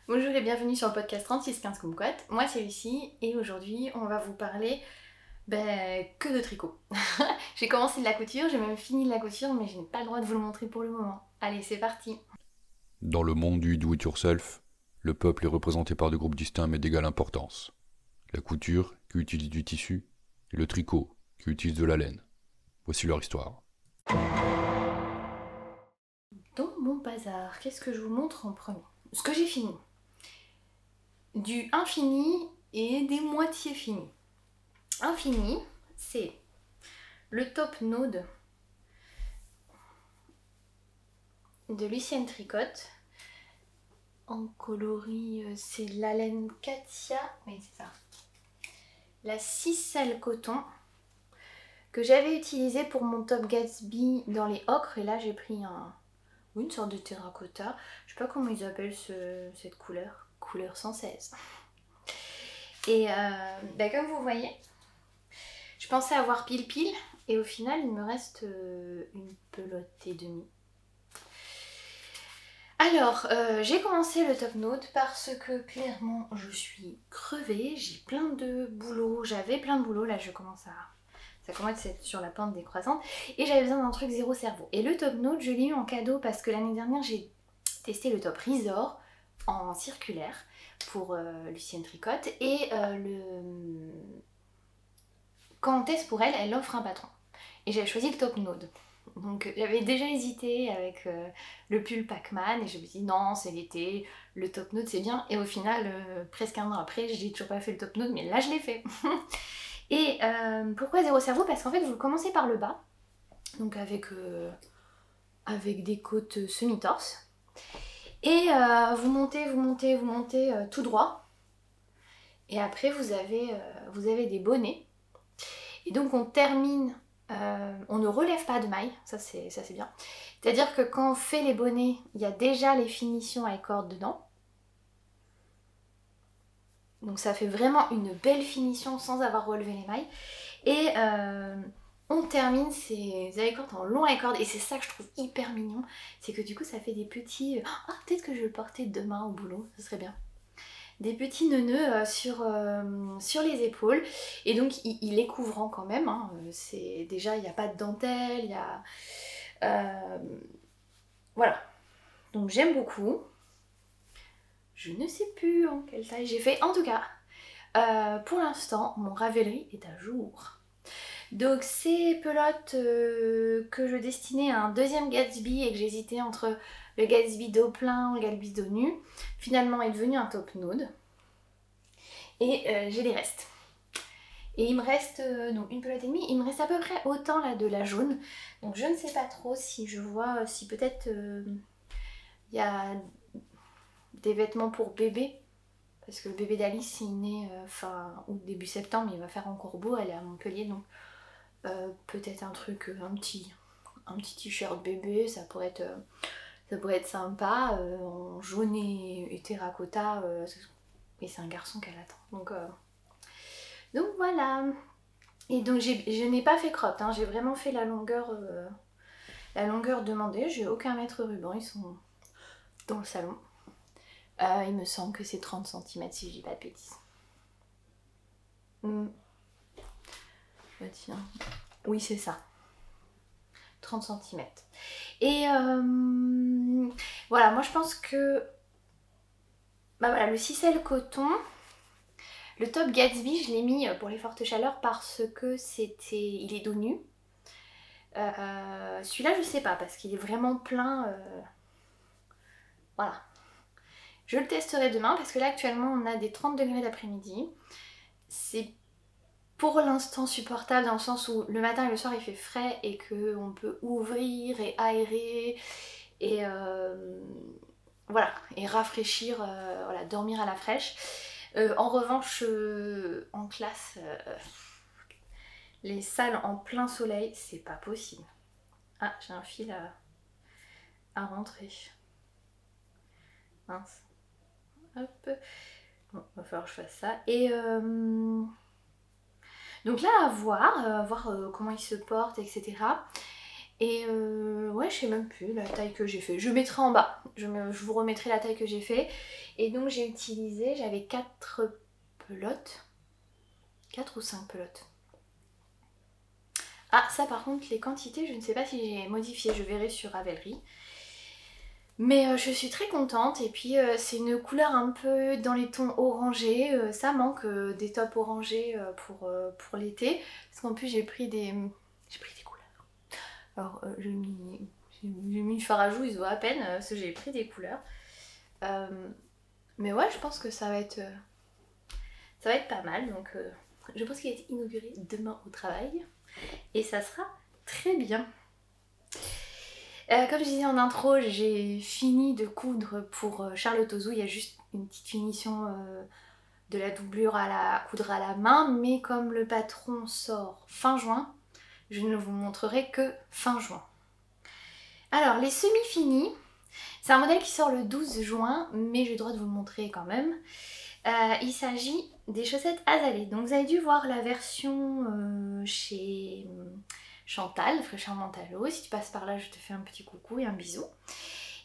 Bonjour et bienvenue sur le podcast 3615 Kumquat. Moi c'est Lucie et aujourd'hui on va vous parler que de tricot. J'ai commencé de la couture, j'ai même fini de la couture mais je n'ai pas le droit de vous le montrer pour le moment. Allez c'est parti. Dans le monde du do-it-yourself, le peuple est représenté par deux groupes distincts mais d'égale importance. La couture, qui utilise du tissu, et le tricot, qui utilise de la laine. Voici leur histoire. Dans mon bazar, qu'est-ce que je vous montre en premier? Ce que j'ai fini. Du infini et des moitiés finis. Infini, c'est le top node de Lucienne Tricotte. En coloris, c'est la laine Katia, oui c'est ça. La Cicelle coton que j'avais utilisé pour mon top Gatsby dans les ocres et là j'ai pris une sorte de terracotta. Je sais pas comment ils appellent cette couleur 116. Et comme vous voyez, je pensais avoir pile et au final il me reste une pelote et demie. Alors, j'ai commencé le top note parce que clairement je suis crevée, j'ai plein de boulot, j'avais plein de boulot, là ça commence à être sur la pente décroissante et j'avais besoin d'un truc zéro cerveau. Et le top note je l'ai eu en cadeau parce que l'année dernière j'ai testé le top Resort en circulaire pour Lucienne Tricotte et quand on teste pour elle, elle offre un patron. Et j'avais choisi le top note. Donc j'avais déjà hésité avec le pull Pac-Man et je me suis dit non c'est l'été, le top note c'est bien et au final presque un an après j'ai toujours pas fait le top note mais là je l'ai fait. Et pourquoi zéro cerveau? Parce qu'en fait vous commencez par le bas, donc avec des côtes semi-torse et vous montez tout droit et après vous avez des bonnets et donc on termine. On ne relève pas de mailles, ça c'est bien. C'est-à-dire que quand on fait les bonnets, il y a déjà les finitions avec corde dedans. Donc ça fait vraiment une belle finition sans avoir relevé les mailles. Et on termine ces cordes en long à corde. Et c'est ça que je trouve hyper mignon. C'est que du coup ça fait des petits... Ah peut-être que je vais le porter demain au boulot, ce serait bien. Des petits nœuds sur les épaules et donc il est couvrant quand même hein. C'est déjà il n'y a pas de dentelle, il y a voilà, donc j'aime beaucoup. Je ne sais plus en quelle taille j'ai fait, en tout cas pour l'instant mon Ravelry est à jour. Donc ces pelotes que je destinais à un deuxième Gatsby et que j'hésitais entre le Gatsby dos plein ou le Gatsby dos nu, finalement est devenu un top nude. Et j'ai les restes. Et il me reste donc une pelote et demie, il me reste à peu près autant là de la jaune. Donc je ne sais pas trop si je vois, si peut-être il y a des vêtements pour bébé. Parce que le bébé d'Alice il est né fin août début septembre, il va faire encore beau, elle est à Montpellier donc peut-être un truc, un petit t-shirt bébé, ça pourrait être sympa, en jaune et terracotta, et c'est un garçon qu'elle attend. Donc voilà. Et donc je n'ai pas fait cropped, hein, j'ai vraiment fait la longueur demandée, j'ai aucun mètre ruban, ils sont dans le salon. Il me semble que c'est 30 cm si je dis pas de bêtises. Tiens. Oui c'est ça. 30 cm. Et voilà, moi je pense que voilà, le Cicelle coton, le top Gatsby, je l'ai mis pour les fortes chaleurs parce que il est dos nu. Celui-là je sais pas parce qu'il est vraiment plein. Voilà. Je le testerai demain parce que là actuellement on a des 30 degrés d'après-midi. C'est pour l'instant supportable dans le sens où le matin et le soir il fait frais et qu'on peut ouvrir et aérer et voilà, et rafraîchir, voilà, dormir à la fraîche. En revanche, en classe, les salles en plein soleil, c'est pas possible. Ah, j'ai un fil à rentrer. Mince. Hop. Bon, va falloir que je fasse ça. Et donc là, à voir comment il se porte, etc. Et ouais, je sais même plus la taille que j'ai fait. Je mettrai en bas, je vous remettrai la taille que j'ai fait. Et donc j'ai utilisé, j'avais 4 pelotes, 4 ou 5 pelotes. Ah, ça par contre, les quantités, je ne sais pas si j'ai modifié, je verrai sur Ravelry. Mais je suis très contente, et puis c'est une couleur un peu dans les tons orangés, ça manque des tops orangés pour l'été, parce qu'en plus j'ai pris des couleurs. Alors j'ai mis le fard à joues, il se voit à peine, parce que j'ai pris des couleurs. Mais ouais, je pense que ça va être pas mal, donc je pense qu'il va être inauguré demain au travail, et ça sera très bien. Comme je disais en intro, j'ai fini de coudre pour Charlotte Ozou. Il y a juste une petite finition de la doublure à coudre à la main, mais comme le patron sort fin juin, je ne vous montrerai que fin juin. Alors les semi-finis, c'est un modèle qui sort le 12 juin, mais j'ai le droit de vous le montrer quand même. Il s'agit des chaussettes Azalée. Donc vous avez dû voir la version chez Chantal, Fraîcheur Mentalo. Si tu passes par là, je te fais un petit coucou et un bisou.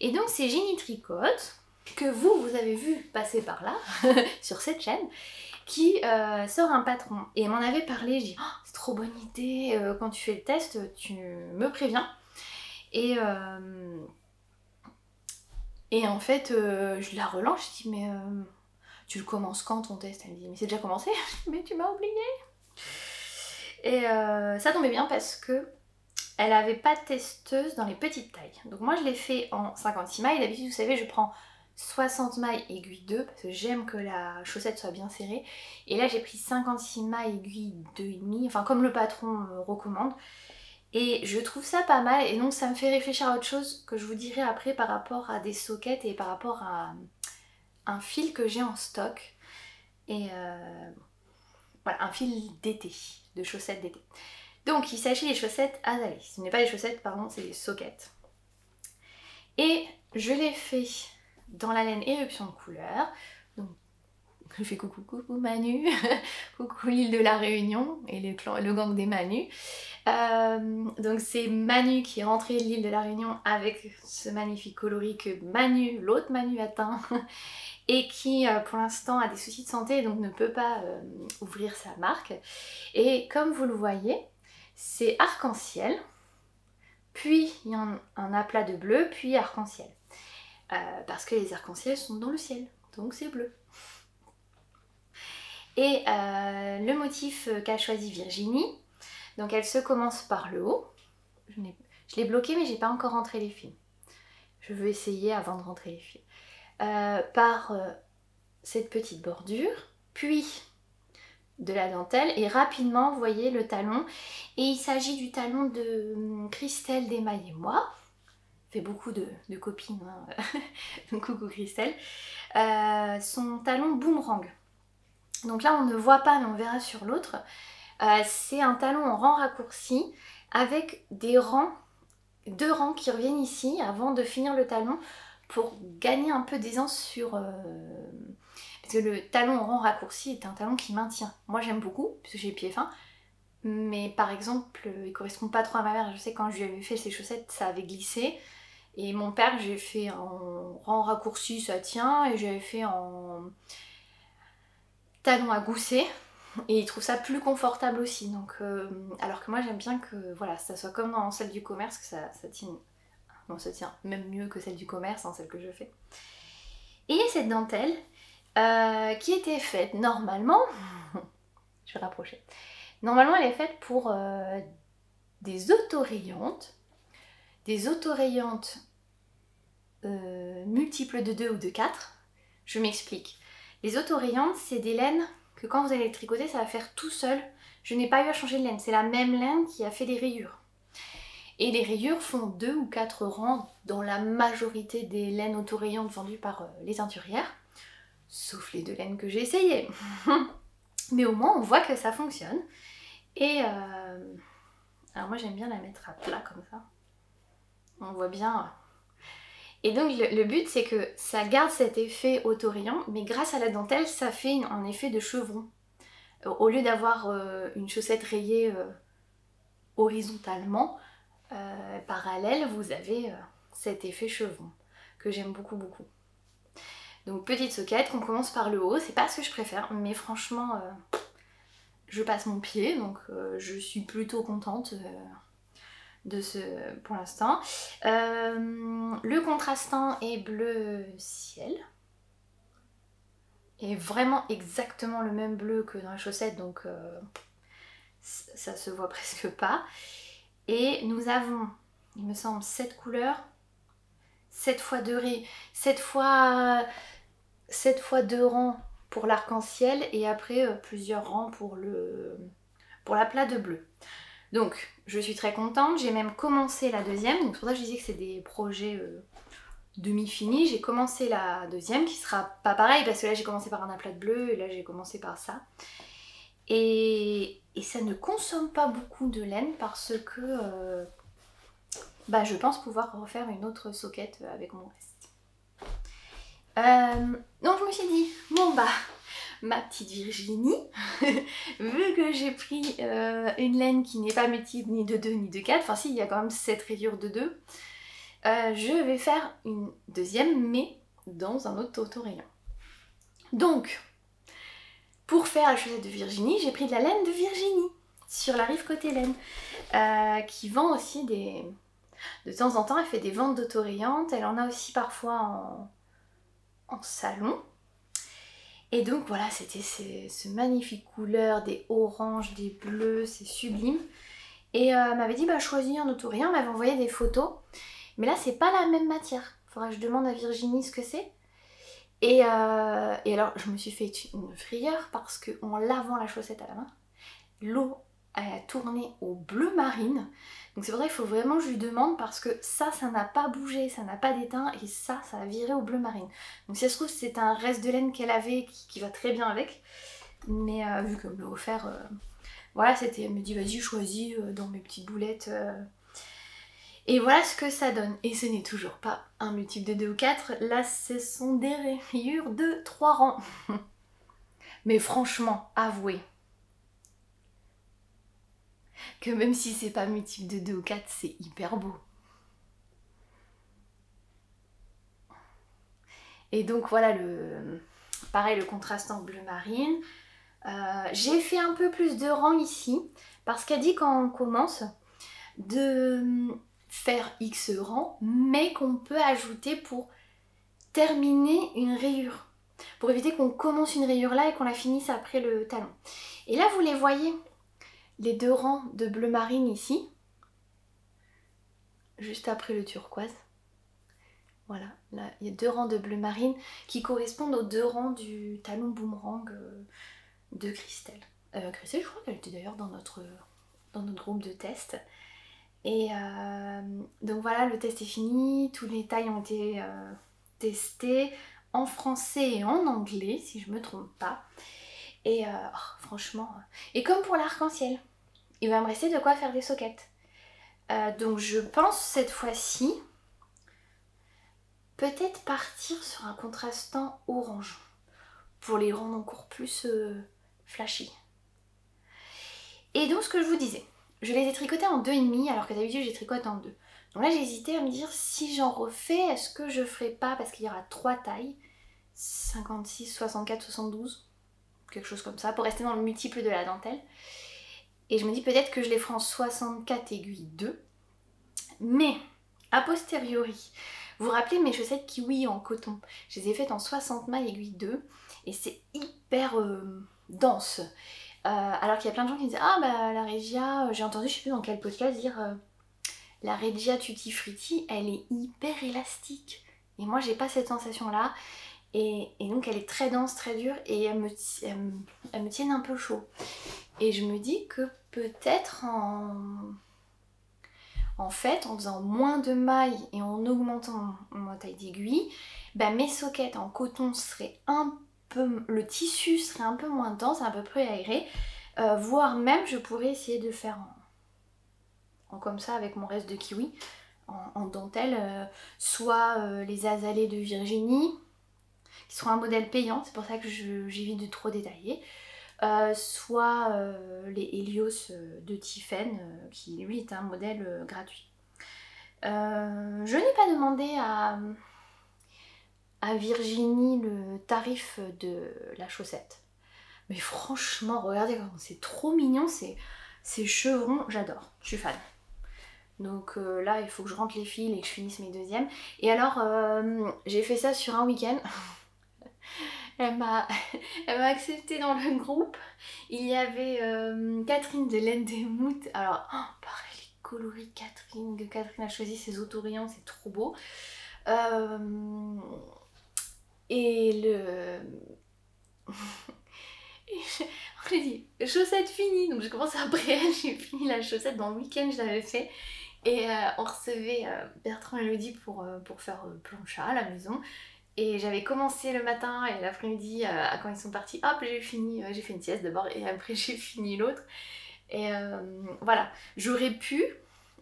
Et donc c'est Ginny Tricotte, que vous avez vu passer par là, sur cette chaîne, qui sort un patron. Et elle m'en avait parlé, j'ai dit oh, c'est trop bonne idée, quand tu fais le test, tu me préviens. Et en fait, je la relance, je dis mais tu le commences quand ton test? Elle me dit mais c'est déjà commencé. Mais tu m'as oublié. Et ça tombait bien parce que elle avait pas de testeuse dans les petites tailles. Donc moi je l'ai fait en 56 mailles. D'habitude vous savez je prends 60 mailles aiguille 2 parce que j'aime que la chaussette soit bien serrée. Et là j'ai pris 56 mailles aiguille 2,5, enfin comme le patron recommande. Et je trouve ça pas mal, et donc ça me fait réfléchir à autre chose que je vous dirai après par rapport à des sockets et par rapport à un fil que j'ai en stock. Et voilà, un fil d'été, de chaussettes d'été. Donc il s'agit des chaussettes Azalée. Ce n'est pas des chaussettes, pardon, c'est des sockets. Et je l'ai fait dans la laine éruption de couleur. Donc je fais coucou Manu, coucou l'île de la Réunion et le gang des Manu. Donc c'est Manu qui est rentré de l'île de la Réunion avec ce magnifique coloris que Manu, l'autre Manu atteint, et qui pour l'instant a des soucis de santé, donc ne peut pas ouvrir sa marque. Et comme vous le voyez, c'est arc-en-ciel, puis il y a un aplat de bleu, puis arc-en-ciel. Parce que les arcs-en-ciel sont dans le ciel, donc c'est bleu. Et le motif qu'a choisi Virginie, donc elle se commence par le haut. Je l'ai bloqué mais j'ai pas encore rentré les fils. Je veux essayer avant de rentrer les fils. Par cette petite bordure, puis de la dentelle, et rapidement vous voyez le talon. Et il s'agit du talon de Christelle d'Emaille-et-moi. Fait beaucoup de copines, hein. Donc coucou Christelle. Son talon boomerang. Donc là on ne voit pas mais on verra sur l'autre. C'est un talon en rang raccourci avec des rangs, 2 rangs qui reviennent ici avant de finir le talon pour gagner un peu d'aisance sur... Parce que le talon en rang raccourci est un talon qui maintient. Moi j'aime beaucoup parce que j'ai les pieds fins. Mais par exemple il correspond pas trop à ma mère. Je sais quand je lui avais fait ses chaussettes ça avait glissé. Et mon père j'ai fait en rang raccourci ça tient. Et j'avais fait en talon à gousset. Et il trouve ça plus confortable aussi, donc alors que moi j'aime bien que voilà, ça soit comme dans celle du commerce, que ça tient, bon, ça tient même mieux que celle du commerce, hein, celle que je fais. Et il y a cette dentelle qui était faite normalement, je vais rapprocher, normalement elle est faite pour des autorayantes multiples de 2 ou de 4, je m'explique. Les autorayantes c'est des laines que quand vous allez le tricoter, ça va faire tout seul. Je n'ai pas eu à changer de laine, c'est la même laine qui a fait des rayures. Et les rayures font 2 ou 4 rangs dans la majorité des laines autorayantes vendues par les teinturières. Sauf les 2 laines que j'ai essayées. Mais au moins on voit que ça fonctionne. Et alors moi j'aime bien la mettre à plat comme ça. On voit bien... Et donc le but c'est que ça garde cet effet autorayant, mais grâce à la dentelle ça fait un effet de chevron. Au lieu d'avoir une chaussette rayée horizontalement, parallèle, vous avez cet effet chevron que j'aime beaucoup. Donc petite soquette, qu'on commence par le haut, c'est pas ce que je préfère, mais franchement, je passe mon pied, donc je suis plutôt contente de ce pour l'instant. Le contrastant est bleu ciel. Et vraiment exactement le même bleu que dans la chaussette, donc ça se voit presque pas. Et nous avons, il me semble, 7 couleurs, 7 fois 2 rangs pour l'arc-en-ciel et après plusieurs rangs pour l'aplat de bleu. Donc je suis très contente, j'ai même commencé la deuxième, donc c'est pour ça que je disais que c'est des projets demi-finis. J'ai commencé la deuxième qui sera pas pareil parce que là j'ai commencé par un aplat de bleu et là j'ai commencé par ça. Et ça ne consomme pas beaucoup de laine parce que je pense pouvoir refaire une autre soquette avec mon reste. Donc je me suis dit, bon ma petite Virginie, vu que j'ai pris une laine qui n'est pas multiple ni de 2 ni de 4, enfin si, il y a quand même cette rayure de 2, je vais faire une deuxième mais dans un autre autorayon. Donc, pour faire la chaussette de Virginie, j'ai pris de la laine de Virginie sur la rive côté laine qui vend aussi de temps en temps, elle fait des ventes d'autorayantes, elle en a aussi parfois en salon. Et donc voilà, c'était ce magnifique couleur, des oranges, des bleus, c'est sublime. Et elle m'avait dit choisis un autorayon, elle m'avait envoyé des photos. Mais là, c'est pas la même matière. Faudra que je demande à Virginie ce que c'est. Et alors, je me suis fait une frayeur parce qu'en lavant la chaussette à la main, l'eau a tourné au bleu marine. Donc c'est pour ça qu'il faut vraiment que je lui demande parce que ça n'a pas bougé, ça n'a pas d'éteint et ça a viré au bleu marine. Donc si ça se trouve, c'est un reste de laine qu'elle avait qui va très bien avec. Mais vu qu'elle me l'a offert, voilà, elle me dit vas-y, choisis dans mes petites boulettes. Et voilà ce que ça donne. Et ce n'est toujours pas un multiple de 2 ou 4. Là, ce sont des rayures de 3 rangs. Mais franchement, avouez que même si c'est pas multiple de 2 ou 4, c'est hyper beau. Et donc voilà, pareil, le contrastant bleu marine. J'ai fait un peu plus de rangs ici, parce qu'elle dit quand on commence de faire X rangs, mais qu'on peut ajouter pour terminer une rayure. Pour éviter qu'on commence une rayure là et qu'on la finisse après le talon. Et là, vous les voyez, les 2 rangs de bleu marine ici, juste après le turquoise. Voilà, là, il y a 2 rangs de bleu marine qui correspondent aux 2 rangs du talon boomerang de Christelle. Christelle, je crois qu'elle était d'ailleurs dans notre groupe de test. Et donc voilà, le test est fini, tous les tailles ont été testés en français et en anglais, si je me trompe pas. Et franchement, et comme pour l'arc-en-ciel, il va me rester de quoi faire des soquettes. Donc je pense cette fois-ci peut-être partir sur un contrastant orange pour les rendre encore plus flashy. Et donc ce que je vous disais, je les ai tricotés en 2,5 alors que d'habitude j'ai tricoté en 2. Donc là j'ai hésité à me dire si j'en refais, est-ce que je ferai pas, parce qu'il y aura 3 tailles, 56, 64, 72, quelque chose comme ça, pour rester dans le multiple de la dentelle. Et je me dis peut-être que je les ferai en 64 aiguilles 2. Mais, a posteriori, vous vous rappelez mes chaussettes kiwi en coton? Je les ai faites en 60 mailles aiguille 2 et c'est hyper dense. Alors qu'il y a plein de gens qui me disent ah la Regia, j'ai entendu je sais plus dans quel podcast dire la Regia Tutti Frutti elle est hyper élastique. Et moi j'ai pas cette sensation là. Et donc elle est très dense, très dure et elle me tienne un peu chaud. Et je me dis que peut-être en fait, en faisant moins de mailles et en augmentant ma taille d'aiguille, mes soquettes en coton seraient le tissu serait un peu moins dense, un peu plus aéré, voire même je pourrais essayer de faire en comme ça avec mon reste de kiwi, en dentelle, soit les azalées de Virginie, qui seront un modèle payant, c'est pour ça que j'évite de trop détailler, soit les Helios de Tiffen, qui lui est un modèle gratuit. Je n'ai pas demandé à Virginie le tarif de la chaussette. Mais franchement, regardez comment c'est trop mignon, ces chevrons, j'adore, je suis fan. Donc là, il faut que je rentre les fils et que je finisse mes deuxièmes. Et alors, j'ai fait ça sur un week-end. Elle m'a accepté dans le groupe. Il y avait Catherine de Laine des Moutes. Alors, pareil, les coloris Catherine, que Catherine a choisi ses autorayons, c'est trop beau. Et le... On lui dit, chaussette finie. Donc j'ai commencé après elle, j'ai fini la chaussette dans le week-end, je l'avais fait. Et on recevait Bertrand et Elodie pour faire plancha à la maison. Et j'avais commencé le matin et l'après-midi, quand ils sont partis, hop, j'ai fait une sieste d'abord et après j'ai fini l'autre. Et voilà, j'aurais pu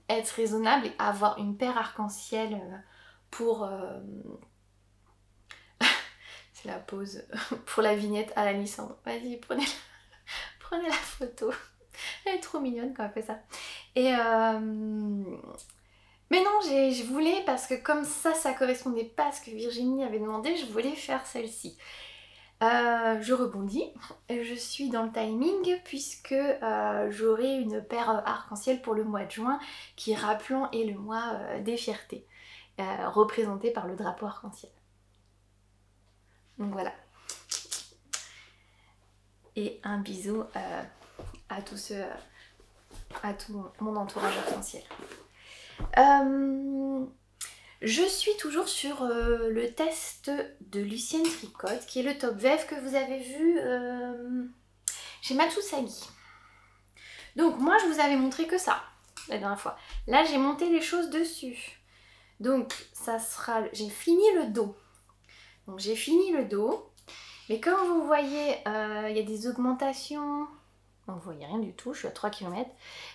être raisonnable et avoir une paire arc-en-ciel pour... C'est la pause pour la vignette à la Lissandre. Vas-y, prenez la photo. Elle est trop mignonne quand elle fait ça. Et mais non, je voulais, parce que comme ça correspondait pas à ce que Virginie avait demandé, je voulais faire celle-ci. Je rebondis, je suis dans le timing puisque j'aurai une paire arc-en-ciel pour le mois de juin qui, rappelons, est le mois des fiertés, représenté par le drapeau arc-en-ciel. Donc voilà. Et un bisou à tous à tout mon entourage arc-en-ciel. Je suis toujours sur le test de Lucienne Tricotte, qui est le top VEF que vous avez vu chez Matsusagi. Donc moi je vous avais montré que ça la dernière fois. Là j'ai monté les choses dessus. Donc ça sera... J'ai fini le dos. Donc j'ai fini le dos. Mais comme vous voyez, il y a des augmentations. Vous ne voyez rien du tout, je suis à 3 km.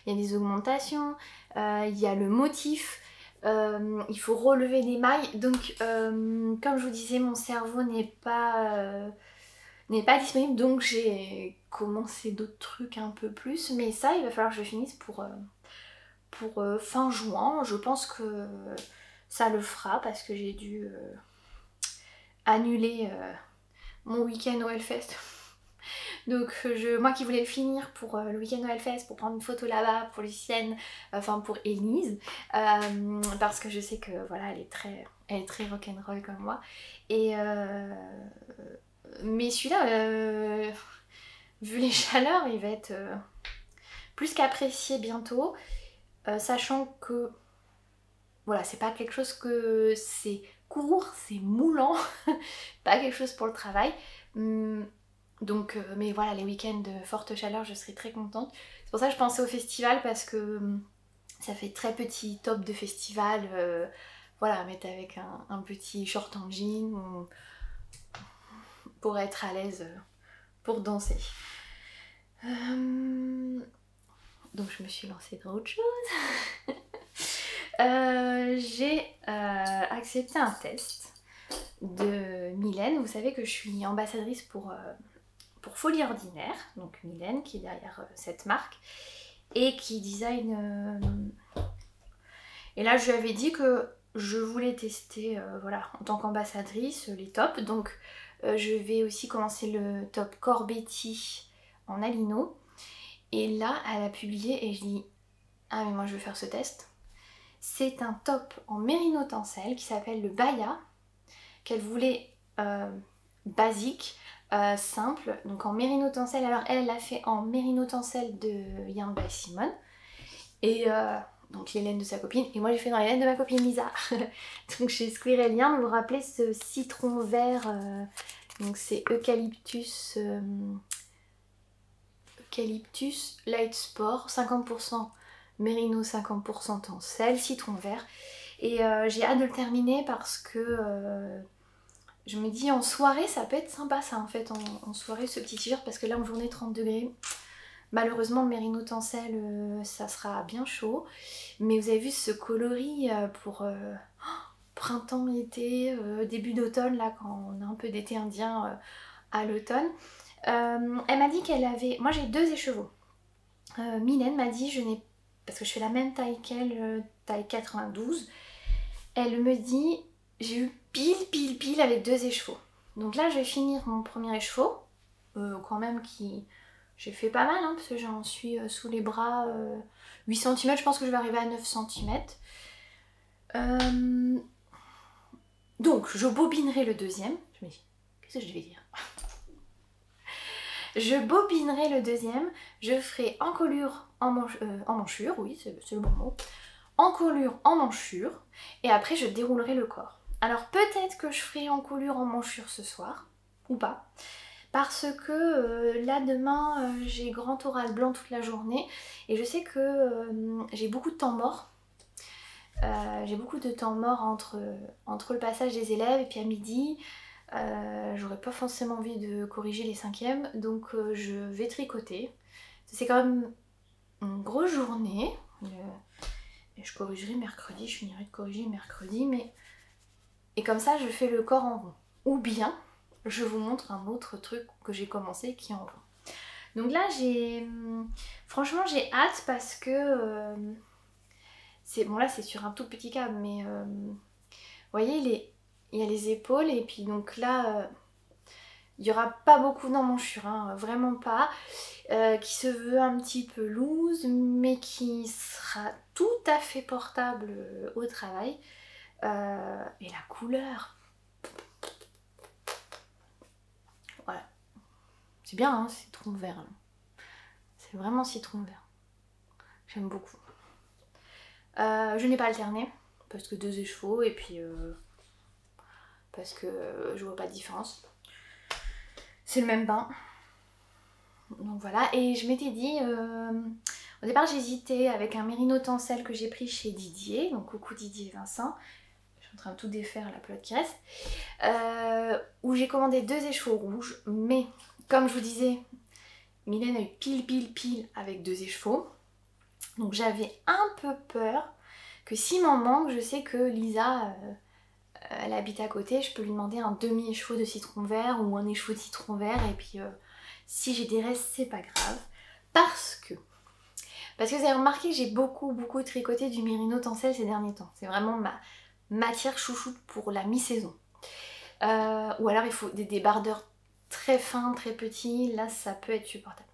Il y a des augmentations, il y a le motif, il faut relever des mailles. Donc, comme je vous disais, mon cerveau n'est pas disponible. Donc, j'ai commencé d'autres trucs un peu plus. Mais ça, il va falloir que je finisse pour fin juin. Je pense que ça le fera parce que j'ai dû annuler mon week-end au Hellfest. Donc moi qui voulais le finir pour le week-end au Hellfest, pour prendre une photo là-bas pour Lucienne, enfin pour Élise, parce que je sais que voilà, elle est très rock'n'roll comme moi. Et mais celui-là, vu les chaleurs, il va être plus qu'apprécié bientôt, sachant que voilà, c'est pas quelque chose que c'est court, c'est moulant, pas quelque chose pour le travail. Donc, mais voilà, les week-ends de forte chaleur, je serai très contente. C'est pour ça que je pensais au festival, parce que ça fait très petit top de festival. Voilà, mettre avec un petit short en jean pour être à l'aise pour danser. Donc je me suis lancée dans autre chose. J'ai accepté un test de Mylène. Vous savez que je suis ambassadrice pour Folie Ordinaire, donc Mylène qui est derrière cette marque et qui design. Et là je lui avais dit que je voulais tester, voilà, en tant qu'ambassadrice, les tops. Donc je vais aussi commencer le top Corbetti en Alino. Et là elle a publié et je dis ah mais moi je veux faire ce test. C'est un top en mérino tencel qui s'appelle le Baya, qu'elle voulait basique. Simple, donc en mérino tencel. Alors elle l'a fait en mérino tencel de Yarn by Simone et donc les laines de sa copine, et moi j'ai fait dans les laines de ma copine Lisa. Donc chez Squirrel Yarn, vous vous rappelez ce citron vert, donc c'est Eucalyptus Light Sport, 50% mérino, 50% tencel, citron vert. Et j'ai hâte de le terminer parce que je me dis en soirée ça peut être sympa ça en fait, en soirée ce petit t-shirt, parce que là en journée 30 degrés, malheureusement le mérino tencel ça sera bien chaud. Mais vous avez vu ce coloris pour printemps, été, début d'automne, là quand on a un peu d'été indien à l'automne. Elle m'a dit qu'elle avait... Moi j'ai 2 écheveaux. Mylène m'a dit, parce que je fais la même taille qu'elle, taille 92. Elle me dit, j'ai eu pile avec 2 écheveaux. Donc là je vais finir mon premier écheveau, quand même qui... J'ai fait pas mal hein, parce que j'en suis sous les bras 8 cm, je pense que je vais arriver à 9 cm. Donc je bobinerai le deuxième. Je me dis, qu'est-ce que je vais dire? Je bobinerai le deuxième, je ferai encolure en manchure, oui c'est le bon mot, encolure en manchure, et après je déroulerai le corps. Alors peut-être que je ferai encolure en manchure ce soir, ou pas, parce que là demain j'ai grand oral blanc toute la journée, et je sais que j'ai beaucoup de temps mort. J'ai beaucoup de temps mort entre le passage des élèves et puis à midi. J'aurais pas forcément envie de corriger les 5e, donc je vais tricoter. C'est quand même une grosse journée. Et je corrigerai mercredi, je finirai de corriger mercredi, mais... Et comme ça, je fais le corps en rond. Ou bien, je vous montre un autre truc que j'ai commencé qui est en rond. Donc là, franchement, j'ai hâte parce que... Bon là, c'est sur un tout petit câble, mais... vous voyez, il y a les épaules, et puis donc là... il n'y aura pas beaucoup d'emmanchure, hein, vraiment pas, qui se veut un petit peu loose, mais qui sera tout à fait portable au travail. Et la couleur, voilà, c'est bien, hein, citron vert, là. C'est vraiment citron vert, j'aime beaucoup. Je n'ai pas alterné, parce que 2 écheveaux, et puis parce que je vois pas de différence. C'est le même bain. Donc voilà, et je m'étais dit, au départ j'hésitais avec un mérino tencel que j'ai pris chez Didier, donc coucou Didier et Vincent, je suis en train de tout défaire la pelote qui reste, où j'ai commandé 2 écheveaux rouges, mais comme je vous disais, Mylène a eu pile avec 2 écheveaux, donc j'avais un peu peur que s'il m'en manque, je sais que Lisa, elle habite à côté, je peux lui demander un demi-écheveau de citron vert ou un écheveau de citron vert, et puis... si j'ai des restes, c'est pas grave. Parce que vous avez remarqué que j'ai beaucoup tricoté du mérino tencel ces derniers temps. C'est vraiment ma matière chouchoute pour la mi-saison. Ou alors il faut des débardeurs très fins, très petits. Là, ça peut être supportable.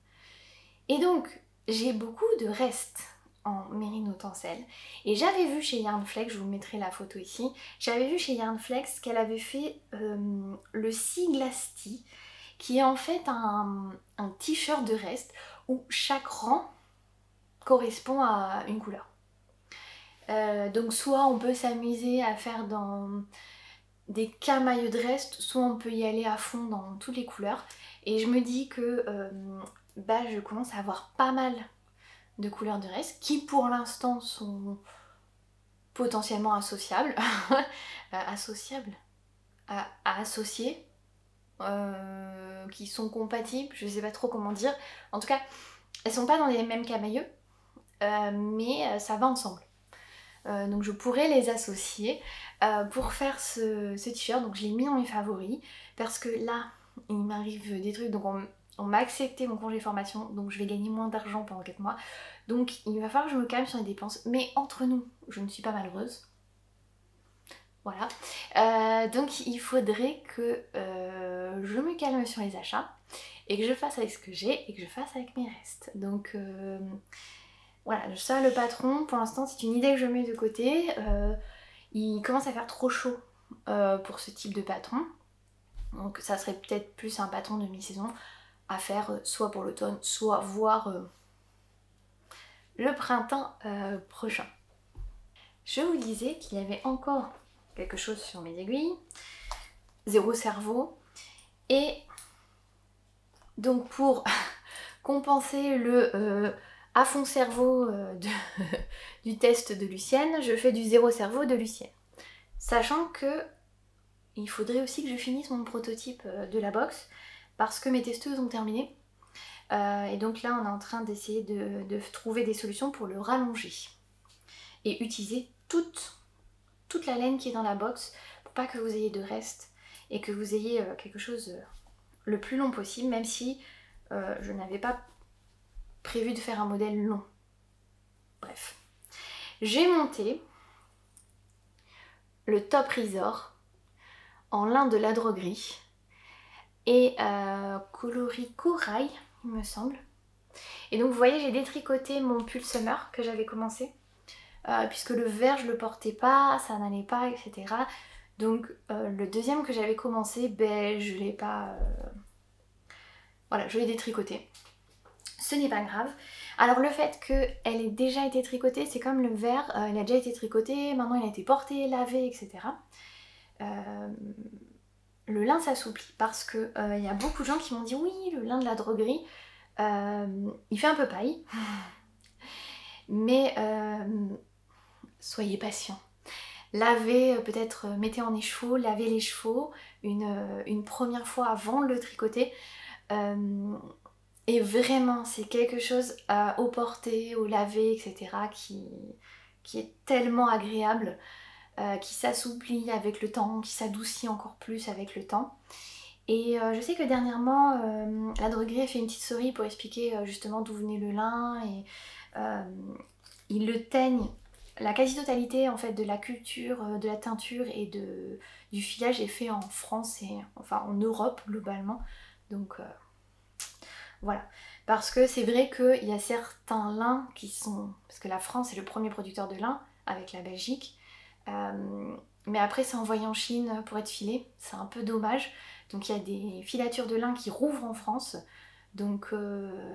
Et donc, j'ai beaucoup de restes en mérino tencel. Et j'avais vu chez Yarnflex, je vous mettrai la photo ici, j'avais vu chez Yarnflex qu'elle avait fait le Siglasti, qui est en fait un t-shirt de reste où chaque rang correspond à une couleur. Donc soit on peut s'amuser à faire dans des camailleux de reste, soit on peut y aller à fond dans toutes les couleurs. Et je me dis que je commence à avoir pas mal de couleurs de reste qui pour l'instant sont potentiellement associables. Associables à associer. Qui sont compatibles, je sais pas trop comment dire. En tout cas, elles sont pas dans les mêmes camailleux, mais ça va ensemble. Donc je pourrais les associer pour faire ce t-shirt. Donc je l'ai mis dans mes favoris parce que là, il m'arrive des trucs. Donc on m'a accepté mon congé formation, donc je vais gagner moins d'argent pendant 4 mois. Donc il va falloir que je me calme sur les dépenses. Mais entre nous, je ne suis pas malheureuse. Voilà, donc il faudrait que je me calme sur les achats et que je fasse avec ce que j'ai et que je fasse avec mes restes. Donc voilà, ça le patron, pour l'instant c'est une idée que je mets de côté. Il commence à faire trop chaud pour ce type de patron. Donc ça serait peut-être plus un patron de mi-saison à faire soit pour l'automne, soit voire le printemps prochain. Je vous disais qu'il y avait encore quelque chose sur mes aiguilles, 0 cerveau, et donc pour compenser le à fond cerveau du test de Lucienne, je fais du 0 cerveau de Lucienne. Sachant que il faudrait aussi que je finisse mon prototype de la box, parce que mes testeuses ont terminé, et donc là on est en train d'essayer de trouver des solutions pour le rallonger et utiliser toute la laine qui est dans la box pour pas que vous ayez de reste et que vous ayez quelque chose le plus long possible, même si je n'avais pas prévu de faire un modèle long. Bref. J'ai monté le top Resort en lin de la droguerie et coloris corail, il me semble. Et donc vous voyez, j'ai détricoté mon pull summer que j'avais commencé, puisque le vert je le portais pas, ça n'allait pas, etc. Donc le deuxième que j'avais commencé, ben je l'ai pas... Voilà, je l'ai détricoté. Ce n'est pas grave. Alors le fait qu'elle ait déjà été tricotée, c'est comme le vert, il a déjà été tricoté, maintenant il a été porté, lavé, etc. Le lin s'assouplit parce que y a beaucoup de gens qui m'ont dit oui, le lin de la droguerie, il fait un peu paille. Mais soyez patient. Lavez, peut-être mettez en écheveau, lavez les chevaux une première fois avant de le tricoter. Et vraiment, c'est quelque chose au porter, au laver, etc. qui est tellement agréable, qui s'assouplit avec le temps, qui s'adoucit encore plus avec le temps. Et je sais que dernièrement, la droguerie a fait une petite story pour expliquer justement d'où venait le lin. Et ils le teignent, la quasi-totalité en fait de la culture, de la teinture et du filage est fait en France et enfin en Europe globalement. Donc voilà, parce que c'est vrai qu'il y a certains lins qui sont... Parce que la France est le premier producteur de lin avec la Belgique. Mais après c'est envoyé en Chine pour être filé, c'est un peu dommage. Donc il y a des filatures de lin qui rouvrent en France. Donc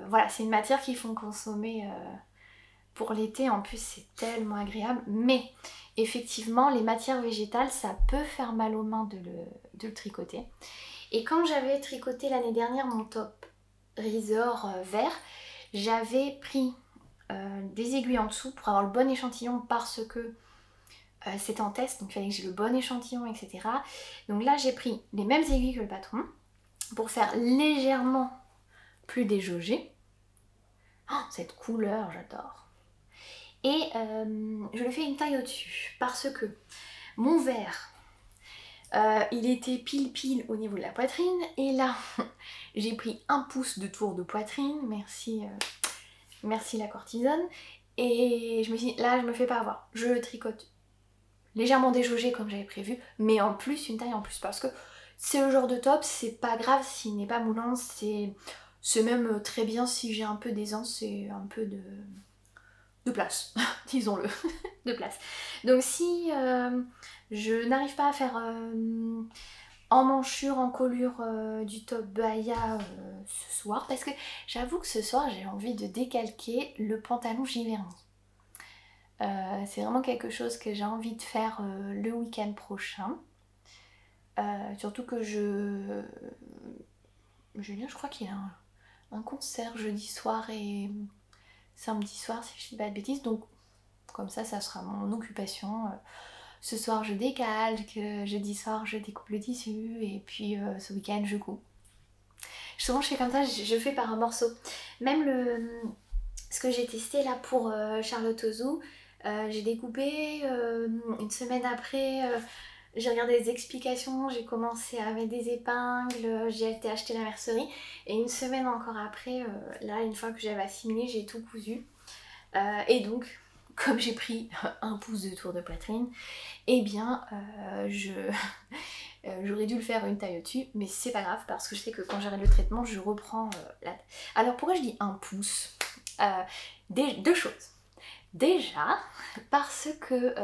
voilà, c'est une matière qu'il faut consommer pour l'été. En plus c'est tellement agréable. Mais effectivement les matières végétales, ça peut faire mal aux mains de le tricoter. Et quand j'avais tricoté l'année dernière mon top Resort vert, j'avais pris des aiguilles en dessous pour avoir le bon échantillon parce que c'était en test, donc il fallait que j'ai le bon échantillon, etc. Donc là j'ai pris les mêmes aiguilles que le patron pour faire légèrement plus déjaugé. Oh, cette couleur, j'adore. Et je lui fais une taille au-dessus parce que mon vert, il était pile au niveau de la poitrine. Et là, j'ai pris 1 pouce de tour de poitrine. Merci la cortisone. Et je me suis dit, là, je me fais pas avoir. Je le tricote légèrement déjaugé comme j'avais prévu, mais en plus, une taille en plus. Parce que c'est le genre de top, c'est pas grave s'il n'est pas moulant. C'est même très bien si j'ai un peu d'aisance et un peu de place, disons-le, de place. Donc si je n'arrive pas à faire emmanchure, encolure du top baya ce soir, parce que j'avoue que ce soir j'ai envie de décalquer le pantalon Giverny. C'est vraiment quelque chose que j'ai envie de faire le week-end prochain. Surtout que Julien, je crois qu'il a un concert jeudi soir et samedi soir si je dis pas de bêtises, donc comme ça sera mon occupation. Ce soir je décalque, jeudi soir je découpe le tissu et puis ce week-end je couds. Souvent je fais comme ça, je fais par un morceau. Même ce que j'ai testé là pour Charlotte Ozou, j'ai découpé, une semaine après j'ai regardé les explications, j'ai commencé à mettre des épingles, j'ai été acheter la mercerie et une semaine encore après, là une fois que j'avais assimilé, j'ai tout cousu. Et donc, comme j'ai pris 1 pouce de tour de poitrine, eh bien j'aurais dû le faire une taille au-dessus, mais c'est pas grave parce que je sais que quand j'arrête le traitement, je reprends la... Alors pourquoi je dis 1 pouce 2 choses. Déjà, parce que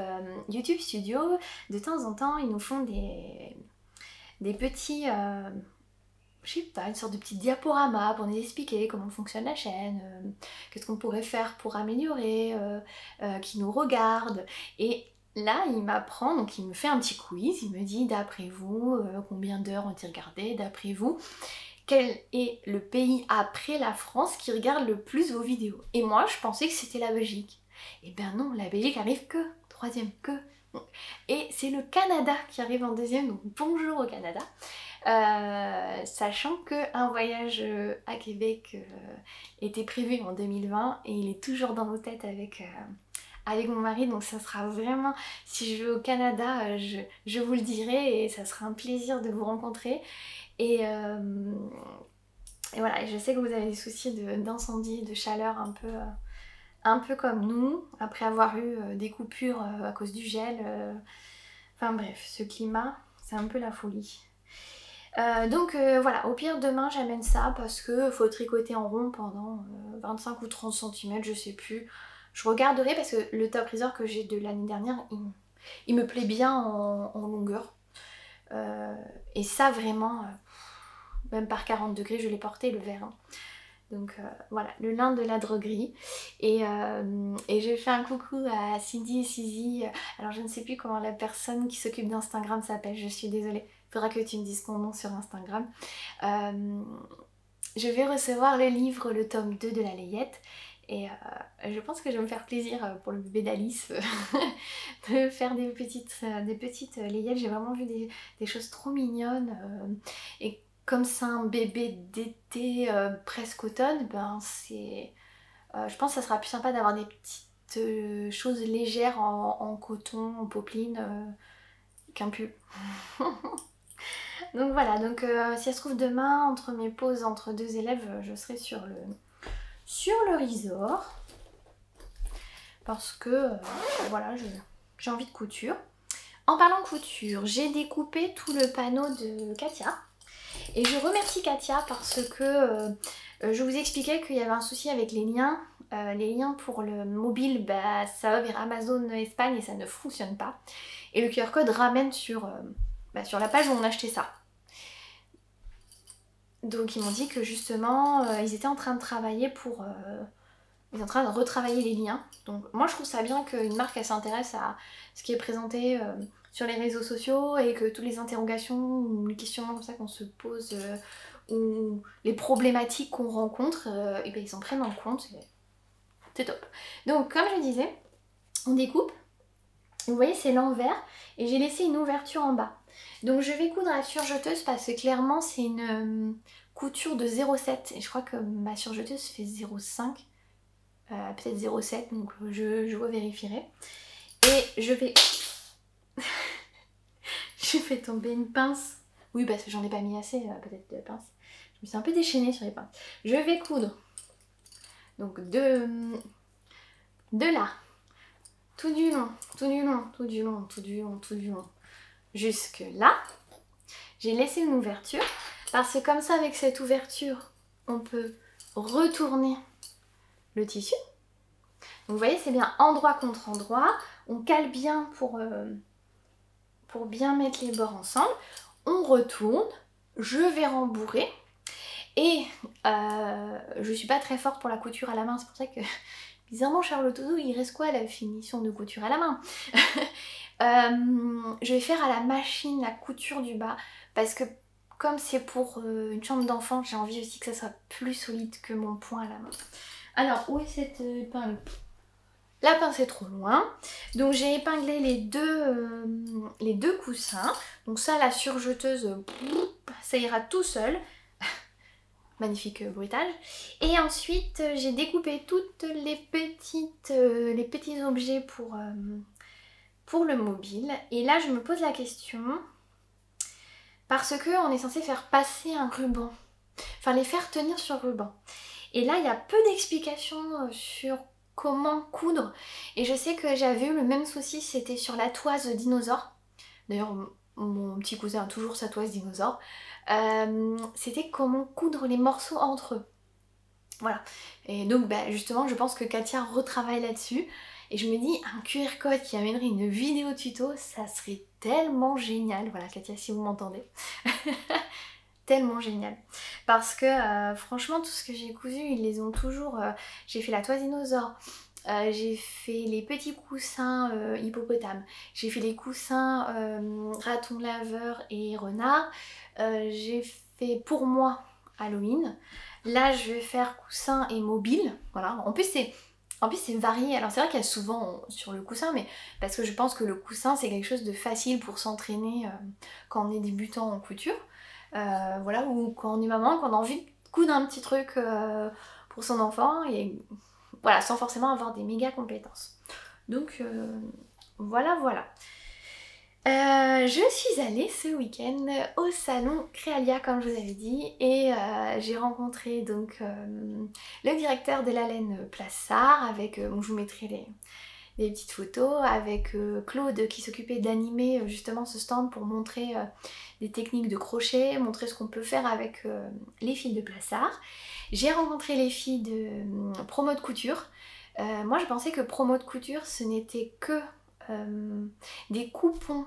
YouTube Studio, de temps en temps, ils nous font des petits... je sais pas, une sorte de petit diaporama pour nous expliquer comment fonctionne la chaîne, qu'est-ce qu'on pourrait faire pour améliorer, qui nous regarde. Et là, il m'apprend, donc il me fait un petit quiz, il me dit d'après vous, combien d'heures ont-ils regardé, d'après vous, quel est le pays après la France qui regarde le plus vos vidéos. Et moi, je pensais que c'était la Belgique. Et ben non, la Belgique arrive que, 3e que. Et c'est le Canada qui arrive en 2e, donc bonjour au Canada. Sachant qu'un voyage à Québec était prévu en 2020 et il est toujours dans nos têtes avec mon mari, donc ça sera vraiment, si je vais au Canada, je vous le dirai et ça sera un plaisir de vous rencontrer. Et voilà, et je sais que vous avez des soucis d'incendie, de chaleur un peu un peu comme nous, après avoir eu des coupures à cause du gel. Enfin bref, ce climat, c'est un peu la folie. Donc voilà, au pire demain j'amène ça parce que faut tricoter en rond pendant 25 ou 30 cm, je sais plus. Je regarderai parce que le top risor que j'ai de l'année dernière, il me plaît bien en longueur. Et ça vraiment, même par 40 degrés je l'ai porté le vert. Hein. Donc voilà, le lin de la droguerie. Et je fais un coucou à Cindy et Sizi. Alors je ne sais plus comment la personne qui s'occupe d'Instagram s'appelle, je suis désolée. Il faudra que tu me dises ton nom sur Instagram. Je vais recevoir le livre, le tome 2 de la Layette. Et je pense que je vais me faire plaisir pour le bébé d'Alice de faire des petites layettes. J'ai vraiment vu des choses trop mignonnes. Et comme c'est un bébé d'été presque automne, ben c'est... je pense que ça sera plus sympa d'avoir des petites choses légères en coton, en popeline, qu'un pull. Donc voilà, donc si ça se trouve demain, entre mes pauses entre deux élèves, je serai sur le resort. Parce que voilà, j'ai envie de couture. En parlant couture, j'ai découpé tout le panneau de Katia. Et je remercie Katia parce que je vous expliquais qu'il y avait un souci avec les liens. Les liens pour le mobile, bah, ça va vers Amazon Espagne et ça ne fonctionne pas. Et le QR code ramène sur la page où on achetait ça. Donc ils m'ont dit que justement, ils étaient en train de travailler pour... ils sont en train de retravailler les liens. Donc moi je trouve ça bien qu'une marque elle s'intéresse à ce qui est présenté sur les réseaux sociaux et que toutes les interrogations ou les questionnements comme ça qu'on se pose ou les problématiques qu'on rencontre, et ben ils en prennent en compte. C'est top. Donc comme je disais, on découpe. Vous voyez c'est l'envers et j'ai laissé une ouverture en bas. Donc je vais coudre à la surjeteuse parce que clairement c'est une couture de 0,7 et je crois que ma surjeteuse fait 0,5. Peut-être 0,7, donc je vérifierai. Et je vais... je fais tomber une pince. Oui, parce que j'en ai pas mis assez, peut-être de pince. Je me suis un peu déchaînée sur les pinces. Je vais coudre. Donc de là. Tout du long, tout du long, tout du long, tout du long, tout du long. Jusque là. J'ai laissé une ouverture. Parce que comme ça, avec cette ouverture, on peut retourner le tissu. Donc vous voyez, c'est bien endroit contre endroit. On cale bien pour bien mettre les bords ensemble. On retourne. Je vais rembourrer. Et je suis pas très forte pour la couture à la main. C'est pour ça que, bizarrement, Charlotte Ouzou, il reste quoi à la finition de couture à la main? Je vais faire à la machine la couture du bas. Parce que comme c'est pour une chambre d'enfant, j'ai envie aussi que ça soit plus solide que mon poing à la main. Alors, où est cette épingle? La pince est trop loin, donc j'ai épinglé les deux coussins. Donc ça, la surjeteuse, ça ira tout seul. Magnifique bruitage. Et ensuite, j'ai découpé toutes les petits objets pour le mobile. Et là, je me pose la question, parce qu'on est censé faire passer un ruban. Enfin, les faire tenir sur ruban. Et là, il y a peu d'explications sur comment coudre. Et je sais que j'avais eu le même souci, c'était sur la toise dinosaure. D'ailleurs, mon petit cousin a toujours sa toise dinosaure. C'était comment coudre les morceaux entre eux. Voilà. Et donc, bah, justement, je pense que Katia retravaille là-dessus. Et je me dis, un QR code qui amènerait une vidéo tuto, ça serait tellement génial. Voilà, Katia, si vous m'entendez. Tellement génial. Parce que franchement, tout ce que j'ai cousu, ils les ont toujours... j'ai fait la toise dinosaure. J'ai fait les petits coussins hippopotame. J'ai fait les coussins raton laveur et renard. J'ai fait pour moi Halloween. Là, je vais faire coussin et mobile. Voilà. En plus, c'est varié. Alors, c'est vrai qu'il y a souvent sur le coussin, mais parce que je pense que le coussin, c'est quelque chose de facile pour s'entraîner quand on est débutant en couture. Voilà, ou quand on est maman, quand on a envie de coudre un petit truc pour son enfant, et voilà, sans forcément avoir des méga compétences. Donc, voilà. Je suis allée ce week-end au salon Créalia comme je vous avais dit et j'ai rencontré donc le directeur de la laine Plassard avec, bon, je vous mettrai les petites photos, avec Claude qui s'occupait d'animer justement ce stand pour montrer des techniques de crochet, montrer ce qu'on peut faire avec les filles de Plassard. J'ai rencontré les filles de Promo de Couture. Moi je pensais que Promo de Couture ce n'était que des coupons.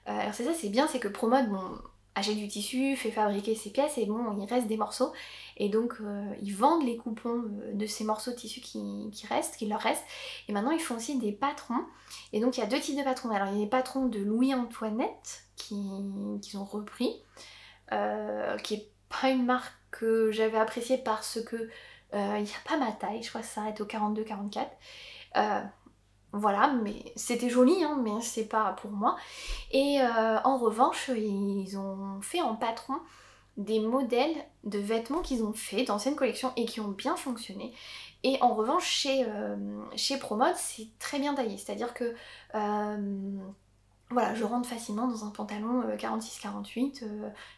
Alors c'est ça, c'est bien, c'est que Promode, bon, achète du tissu, fait fabriquer ses pièces et bon, il reste des morceaux. Et donc ils vendent les coupons de ces morceaux de tissu qui restent, qui leur restent. Et maintenant ils font aussi des patrons. Et donc il y a deux types de patrons. Alors il y a des patrons de Louis-Antoinette qu'ils ont repris, qui est pas une marque que j'avais appréciée parce que il n'y a pas ma taille, je crois que ça s'arrête au 42-44. Voilà, mais c'était joli, hein, mais c'est pas pour moi. Et en revanche, ils ont fait en patron des modèles de vêtements qu'ils ont fait d'anciennes collections et qui ont bien fonctionné. Et en revanche, chez Promode, c'est très bien taillé. C'est-à-dire que voilà, je rentre facilement dans un pantalon 46-48,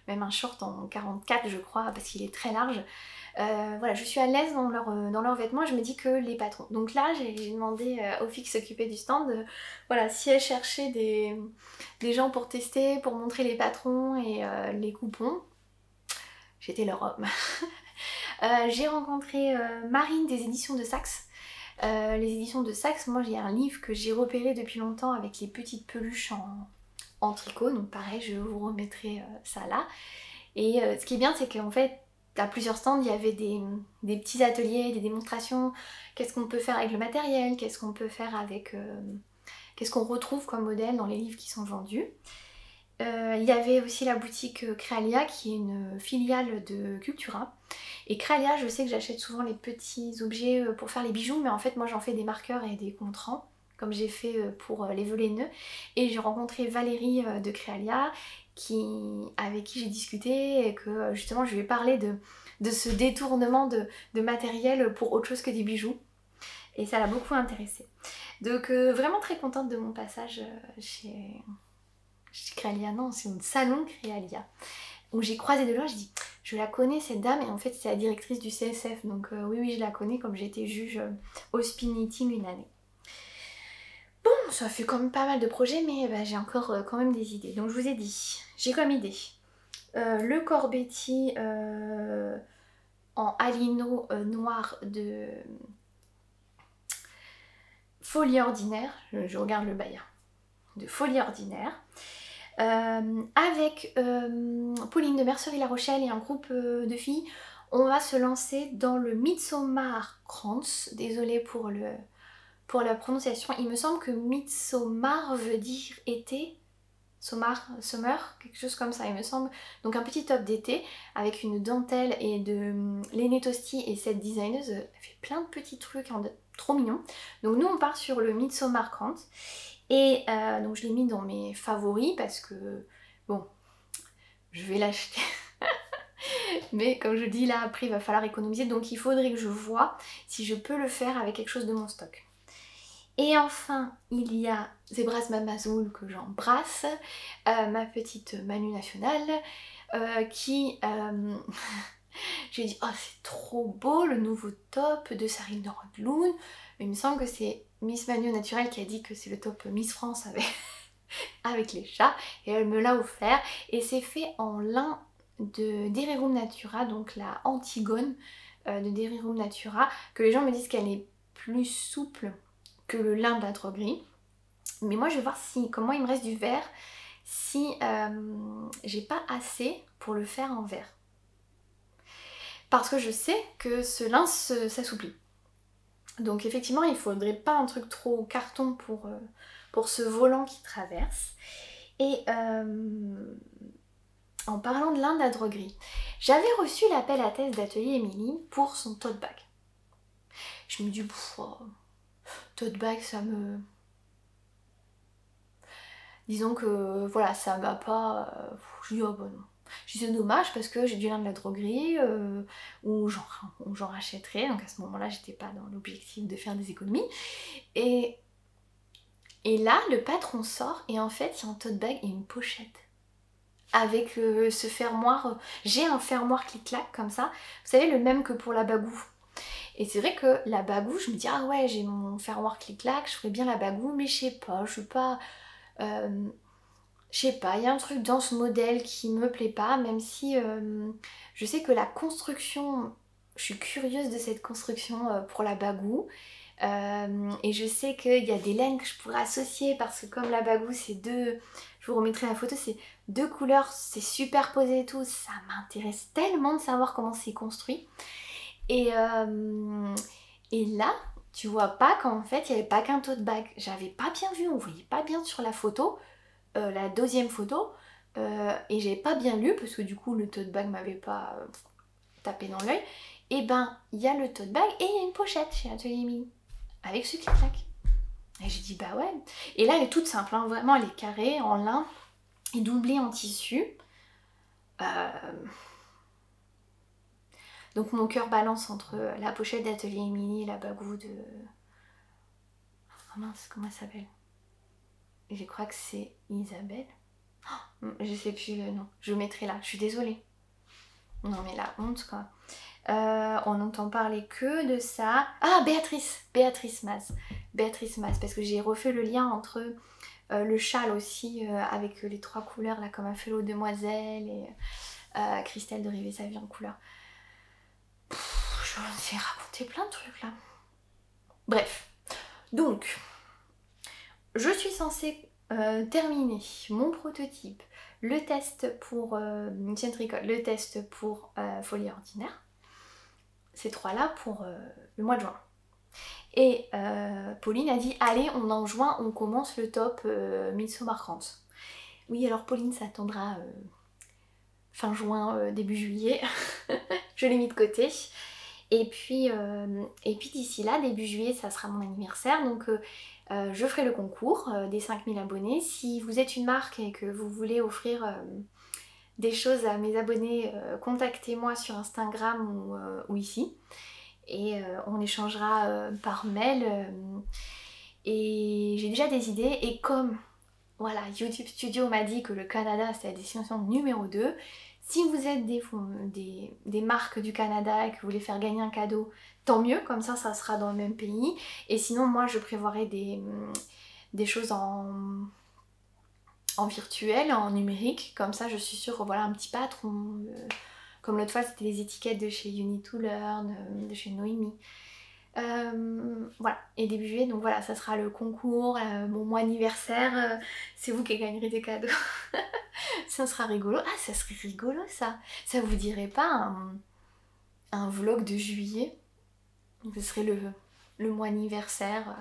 même un short en 44 je crois, parce qu'il est très large. Voilà, je suis à l'aise dans leurs vêtements, je me dis que les patrons. Donc là, j'ai demandé aux filles qui s'occupaient du stand, voilà, si elles cherchaient des gens pour tester, pour montrer les patrons et les coupons, j'étais leur homme. J'ai rencontré Marine des éditions de Saxe. Les éditions de Saxe, moi j'ai un livre que j'ai repéré depuis longtemps avec les petites peluches en tricot, donc pareil, je vous remettrai ça là. Et ce qui est bien, c'est qu'en fait, à plusieurs stands, il y avait des petits ateliers, des démonstrations, qu'est-ce qu'on peut faire avec le matériel, qu'est-ce qu'on peut faire avec... qu'est-ce qu'on retrouve comme modèle dans les livres qui sont vendus. Il y avait aussi la boutique Créalia qui est une filiale de Cultura. Et Créalia, je sais que j'achète souvent les petits objets pour faire les bijoux, mais en fait moi j'en fais des marqueurs et des contrants, comme j'ai fait pour les vœux les nœuds. Et j'ai rencontré Valérie de Créalia, avec qui j'ai discuté et que justement je lui ai parlé de ce détournement de matériel pour autre chose que des bijoux. Et ça l'a beaucoup intéressée. Donc vraiment très contente de mon passage chez Créalia, non, c'est un salon Créalia. Où j'ai croisé de loin, j'ai dit, je la connais cette dame, et en fait c'est la directrice du CSF, donc oui je la connais comme j'ai été juge au Spin Meeting une année. Bon, ça fait quand même pas mal de projets, mais bah, j'ai encore quand même des idées. Donc je vous ai dit, j'ai comme idée le corps Betty en alino noir de Folie Ordinaire, je regarde le bail, de Folie Ordinaire. Avec Pauline de Mercerie La Rochelle et un groupe de filles, on va se lancer dans le Midsommar Kranz. Désolée pour la prononciation. Il me semble que Midsommar veut dire été. Summer, quelque chose comme ça il me semble. Donc un petit top d'été avec une dentelle et de Léné Tosti, et cette designeuse fait plein de petits trucs trop mignons. Donc nous on part sur le Midsommar Kranz. Et donc je l'ai mis dans mes favoris parce que, bon, je vais l'acheter. Mais comme je dis là, après il va falloir économiser. Donc il faudrait que je vois si je peux le faire avec quelque chose de mon stock. Et enfin, il y a Zebras Mamazoul que j'embrasse, ma petite Manu nationale, qui... je lui ai dit, oh c'est trop beau le nouveau top de Sarine Nordlund. Il me semble que c'est Miss Manu Naturelle qui a dit que c'est le top Miss France avec les chats. Et elle me l'a offert. Et c'est fait en lin de Derirum Natura, donc la Antigone de Derirum Natura. Que les gens me disent qu'elle est plus souple que le lin de la droguerie. Mais moi je vais voir comment il me reste du verre, si j'ai pas assez pour le faire en verre. Parce que je sais que ce lin s'assouplit. Donc effectivement il faudrait pas un truc trop carton pour ce volant qui traverse. Et en parlant de lin de la droguerie, j'avais reçu l'appel à test d'Atelier Émilie pour son tote bag. Je me dis, tote bag ça me... Disons que voilà, ça m'a pas... je dis, oh bon non. Je dis c'est dommage parce que j'ai du lin de la droguerie ou j'en rachèterais. Donc à ce moment-là, j'étais pas dans l'objectif de faire des économies. Et Et là, le patron sort et en fait, il y a un tote bag et une pochette. Avec ce fermoir, j'ai un fermoir clic-clac comme ça, vous savez le même que pour la bagoue. Et c'est vrai que la bagoue, je me dis ah ouais j'ai mon fermoir clic-clac, je ferais bien la bagoue, mais je sais pas, je suis pas... je sais pas, il y a un truc dans ce modèle qui me plaît pas, même si je sais que la construction, je suis curieuse de cette construction pour la bagoue. Et je sais qu'il y a des laines que je pourrais associer parce que comme la bagoue c'est deux, je vous remettrai la photo, c'est deux couleurs, c'est superposé et tout, ça m'intéresse tellement de savoir comment c'est construit. Et là, tu vois pas qu'en fait il n'y avait pas qu'un tote bag, j'avais pas bien vu, on voyait pas bien sur la photo, la deuxième photo, et j'avais pas bien lu parce que du coup le tote bag m'avait pas tapé dans l'œil. Et ben il y a le tote bag et il y a une pochette chez Atelier Mini avec ce clic-clac. Et j'ai dit bah ouais. Et là elle est toute simple, hein, vraiment elle est carrée en lin et doublée en tissu. Donc mon cœur balance entre la pochette d'Atelier Mini et la bagoue de... Oh mince, comment elle s'appelle? Je crois que c'est Isabelle. Oh, je sais plus le nom. Je le mettrai là, je suis désolée. Non mais la honte quoi. On n'entend parler que de ça. Ah, Béatrice Maz. Béatrice Maz, parce que j'ai refait le lien entre le châle aussi, avec les trois couleurs, là, comme a fait l'eau demoiselle, et Christelle de Rêver sa vie en couleur. Je vous ai raconté plein de trucs, là. Bref. Donc, je suis censée terminer mon prototype, le test pour le test pour Folie Ordinaire. Ces trois-là pour le mois de juin. Et Pauline a dit allez, en juin on commence le top Midsommar Krantz. Oui, alors Pauline ça attendra fin juin, début juillet. Je l'ai mis de côté. Et puis d'ici là, début juillet, ça sera mon anniversaire. Donc je ferai le concours des 5000 abonnés. Si vous êtes une marque et que vous voulez offrir des choses à mes abonnés, contactez-moi sur Instagram ou ici. Et on échangera par mail. Et j'ai déjà des idées. Et comme voilà, YouTube Studio m'a dit que le Canada c'est la destination numéro 2, si vous êtes des marques du Canada et que vous voulez faire gagner un cadeau, tant mieux, comme ça sera dans le même pays. Et sinon moi je prévoirai des choses en virtuel, en numérique, comme ça je suis sûre, voilà un petit patron, comme l'autre fois c'était les étiquettes de chez Uni to Learn, de chez Noémie. Voilà, et début juillet, donc voilà, ça sera le concours, mon mois anniversaire, c'est vous qui gagnerez des cadeaux. Ça sera rigolo. Ah, ça serait rigolo ça. Ça vous dirait pas un vlog de juillet? Ce serait le mois anniversaire,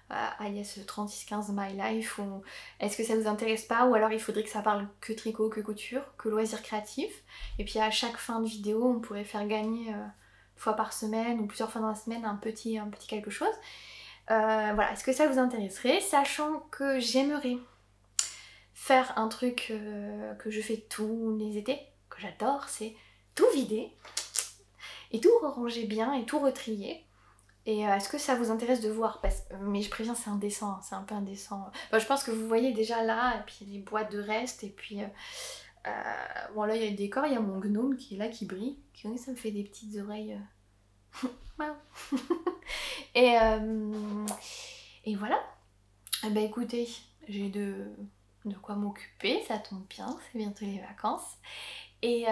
alias 3615 My Life, ou est-ce que ça vous intéresse pas, ou alors il faudrait que ça parle que tricot, que couture, que loisirs créatifs, et puis à chaque fin de vidéo on pourrait faire gagner fois par semaine ou plusieurs fois dans la semaine un petit quelque chose. Voilà, est-ce que ça vous intéresserait, sachant que j'aimerais faire un truc que je fais tous les étés, que j'adore, c'est tout vider et tout ranger bien et tout retrier. Et est-ce que ça vous intéresse de voir? Mais je préviens, c'est indécent, hein, c'est un peu indécent. Enfin, je pense que vous voyez déjà là, et puis il y a des boîtes de restes, et puis bon là il y a le décor, il y a mon gnome qui est là, qui brille, qui ça me fait des petites oreilles. et voilà. Eh ben écoutez, j'ai de quoi m'occuper, ça tombe bien, c'est bientôt les vacances. Et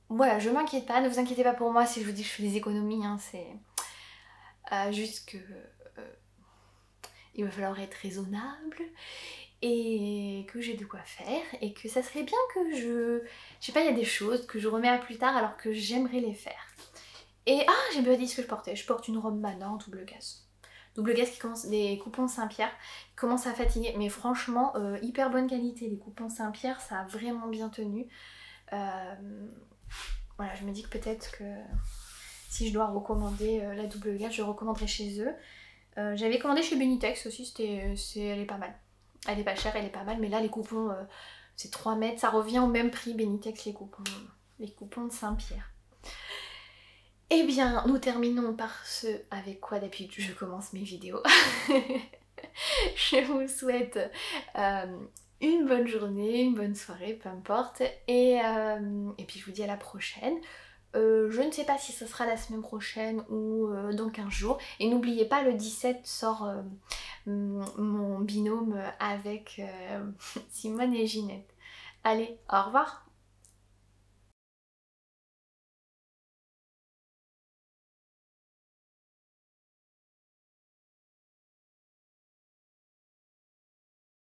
voilà, je m'inquiète pas, ne vous inquiétez pas pour moi si je vous dis que je fais des économies, hein, c'est juste que il va falloir être raisonnable et que j'ai de quoi faire et que ça serait bien que je sais pas, il y a des choses que je remets à plus tard alors que j'aimerais les faire. Et j'ai pas dit ce que je porte une robe Mana en double gaze. Double gaze qui commence, des coupons Saint-Pierre, qui commence à fatiguer, mais franchement hyper bonne qualité, les coupons Saint-Pierre ça a vraiment bien tenu. Voilà, je me dis que peut-être que si je dois recommander la double gaze, je recommanderai chez eux. J'avais commandé chez Benitex aussi, elle est pas mal. Elle est pas chère, elle est pas mal, mais là les coupons c'est 3 mètres, ça revient au même prix Benitex les coupons de Saint-Pierre. Eh bien, nous terminons par ce avec quoi d'habitude je commence mes vidéos. Je vous souhaite une bonne journée, une bonne soirée, peu importe. Et puis je vous dis à la prochaine. Je ne sais pas si ce sera la semaine prochaine ou dans 15 jours. Et n'oubliez pas, le 17 sort mon binôme avec Simone et Ginette. Allez, au revoir!